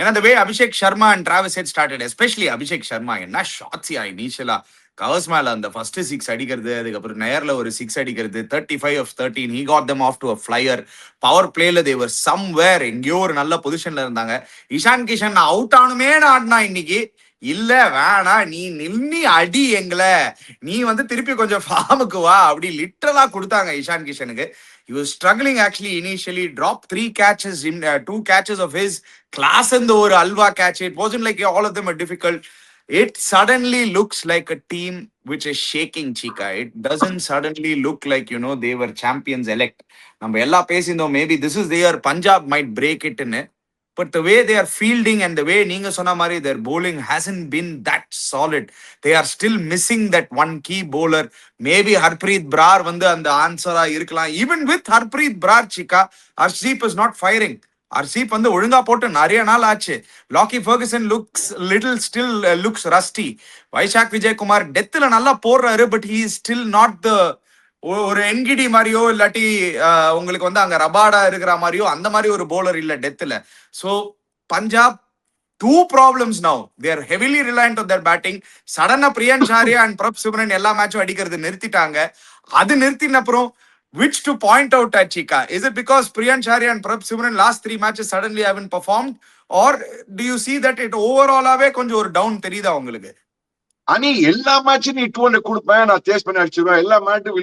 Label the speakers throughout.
Speaker 1: ஏன்னா the way Abhishek Sharma and Travis Head started, especially Abhishek Sharma, என்ன ஷாட்ஸியா இனிஷியலா covers மேல அந்த ஃபர்ஸ்ட் சிக்ஸ் அடிக்கிறது, அதுக்கப்புறம் நேர்ல ஒரு சிக்ஸ் அடிக்கிறது, 35 of 13, he got them off to a flyer. Power பிளேல தேவர் சம்வேர், எங்கேயோ ஒரு நல்ல பொசிஷன்ல இருந்தாங்க. இஷான் கிஷன் அவுட் ஆனுமே ஆடினா இன்னைக்கு. இல்ல வேணா, நீ நின்னி அடி எங்களை, நீ வந்து திருப்பி கொஞ்சம் ஃபார்முக்கு வா அப்படி லிட்டரலா கொடுத்தாங்க Ishan கிஷனுக்கு. He was struggling actually initially, dropped 3 catches, 2 catches of his class in the over Alva catch. It wasn't like all of them are difficult. It suddenly looks like a team which is shaking, Chika. It doesn't suddenly look like, they were champions elect. நம்ம எல்லாம் பேசியிருந்தோம், maybe this is the year Punjab might break it in. But the way they are fielding and the way நீங்க சொன்ன மாதிரி their bowling hasn't been that solid. They are still missing that one key bowler. Maybe Harpreet Brar வந்து அந்த ஆன்சரா இருக்கலாம். Even with Harpreet Brar, Chika, Arshdeep is not firing. Arshdeep வந்து ஒழுங்கா போட்டு நிறைய நாள் ஆச்சு. Lockie Ferguson looks rusty. Vyshak Vijaykumar டெத்ல நல்லா போடுறாரு, but he is still not the ஒரு என்கிடி மாதிரியோ இல்லாட்டி உங்களுக்கு வந்து அங்க ரபாடா இருக்கிற மாதிரியோ அந்த மாதிரி ஒரு போலர் இல்ல டெத்ல. So Punjab two problems now. They are heavily reliant on their batting. சடனா பிரியன்ஷ் ஆர்யா அண்ட் பிரப் சிம்ரன் எல்லா மேட்சும் அடிக்கிறது நிறுத்திட்டாங்க. அது நிறுத்தின அப்புறம் which to point out at, Chika? Is it because Priyansh Arya and Prabh Simran last 3 matches suddenly haven't performed, or do you see that it overall ஆவே கொஞ்சம் ஒரு டவுன் தெரியுதா உங்களுக்கு?
Speaker 2: அனி எல்லா மேட்சும் நீ 200 கொடுப்பேன், நான் சேஸ் பண்ணி அடிச்சிருவேன், எல்லா மேட்சும்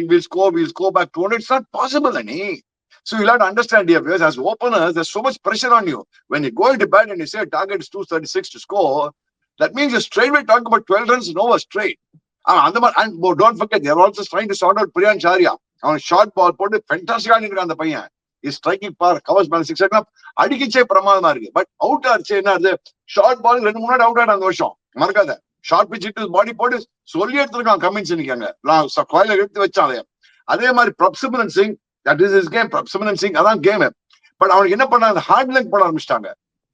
Speaker 2: will score back 200. It's not possible, Ani. So you'll have to understand, dear viewers, as openers, there's so much pressure on you. When you go into bat and you say target is 236 to score, that means you're straightway talking about 12 runs and over straight. And don't forget, they're also trying to sort out Priyansh Arya. அவன் short ball போட்டு ஃபென்டாஸ்டிக்கா நிற்கிறான் அந்த பையன். Is striking bar covers மேல 6 அடிக்கிச்சே பிரமாதமா இருக்கு. But out ஆச்சு என்ன ஆகுது, ஷார்ட் பால் 2 முன்னாடி அவுட் ஆயிடும் அந்த வருஷம், மறக்காத. ஷார்ட் பிச் இட்டு பாடி போட்டு சொல்லி எடுத்துருக்கான் கமின்ஸ் நிக்காங்க, கோயில எடுத்து வச்சான். அதே மாதிரி Prabhsimran Singh, that is is game. Prabhsimran Singh அதான் கேம். பட் அவனுக்கு என்ன பண்ணாங்க, ஹார்ட் லெங்க் போட ஆரம்பிச்சிட்டாங்க.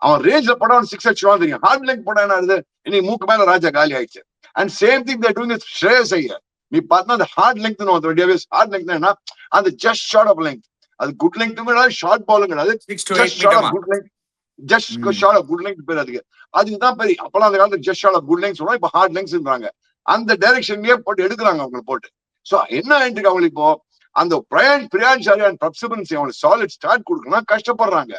Speaker 2: அவன் ரேஞ்ச்ல போட அவன் 6 அடிச்சுவான் தெரியும். ஹார்ட் லெங்க் போட என்ன ஆகுது, இன்னைக்கு மூக்கு மேல ராஜா காலி ஆயிடுச்சு. And same thing they're doing with Shreyas Iyer. நீ பார்த்தா அந்த ஹார்ட் லெங்க் ஹார்ட் லெங்க் அந்த ஜஸ்ட் ஷார்ட் ஆஃப் லெங்க். அது குட் லெங்க் ஷார்ட் பாலும் கிடையாது, just short of good length. Just short of good length பேர் அதுக்கு. அதுதான் பெரிய. அப்பெல்லாம் அந்த காலத்துல just short of good length சொல்றோம், இப்ப ஹார்ட் லெங்க்ஸ்ன்றாங்க. அந்த டைரக்ஷன்லயே போட்டு எடுக்கிறாங்க அவங்க போட்டு. சோ என்ன ஆயிட்டு அவங்களுக்கு இப்போ அந்த பிரியான்ஷ் ஆர்யா அண்ட் பிரப் சிம்ரன் சிங் அவங்களுக்கு சாலிட் ஸ்டார்ட் கொடுக்கணும் கஷ்டப்படுறாங்க.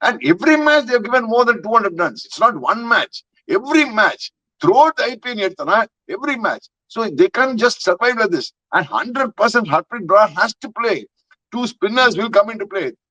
Speaker 2: And every match they have given more than 200 runs. It's not one match. Every match throughout the IPL every match. So they can't just survive like this. And 100% Harpreet Brar has to play. 2 spinners will come into play.